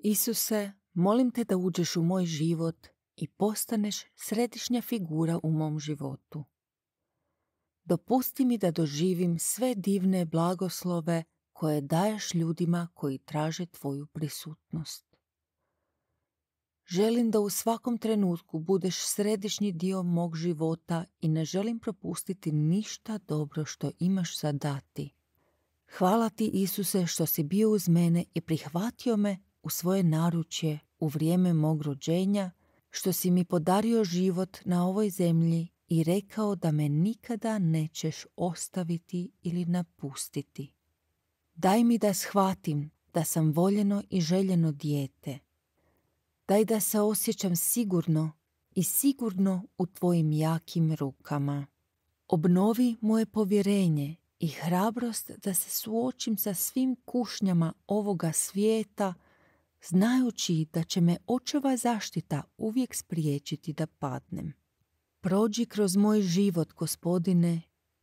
Isuse, molim te da uđeš u moj život i postaneš središnja figura u mom životu. Dopusti mi da doživim sve divne blagoslove koje daješ ljudima koji traže tvoju prisutnost. Želim da u svakom trenutku budeš središnji dio mog života i ne želim propustiti ništa dobro što imaš za dati. Hvala ti, Isuse, što si bio uz mene i prihvatio me u svoje naručje u vrijeme mog rođenja, što si mi podario život na ovoj zemlji i rekao da me nikada nećeš ostaviti ili napustiti. Daj mi da shvatim da sam voljeno i željeno dijete. Daj da se osjećam sigurno u tvojim jakim rukama. Obnovi moje povjerenje i hrabrost da se suočim sa svim kušnjama ovoga svijeta, znajući da će me očeva zaštita uvijek spriječiti da padnem. Prođi kroz moj život, Gospodine,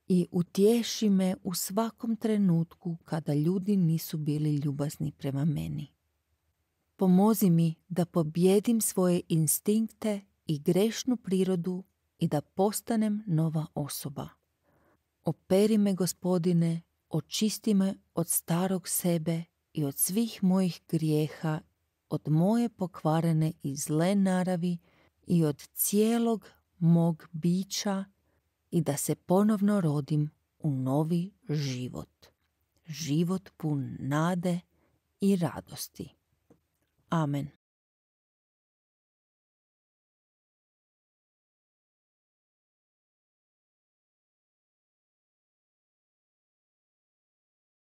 i utješi me u svakom trenutku kada ljudi nisu bili ljubazni prema meni. Pomozi mi da pobjedim svoje instinkte i grešnu prirodu i da postanem nova osoba. Operi me, Gospodine, očisti me od starog sebe i od svih mojih grijeha, od moje pokvarene i zle naravi i od cijelog mog bića i da se ponovno rodim u novi život. Život pun nade i radosti. Amen.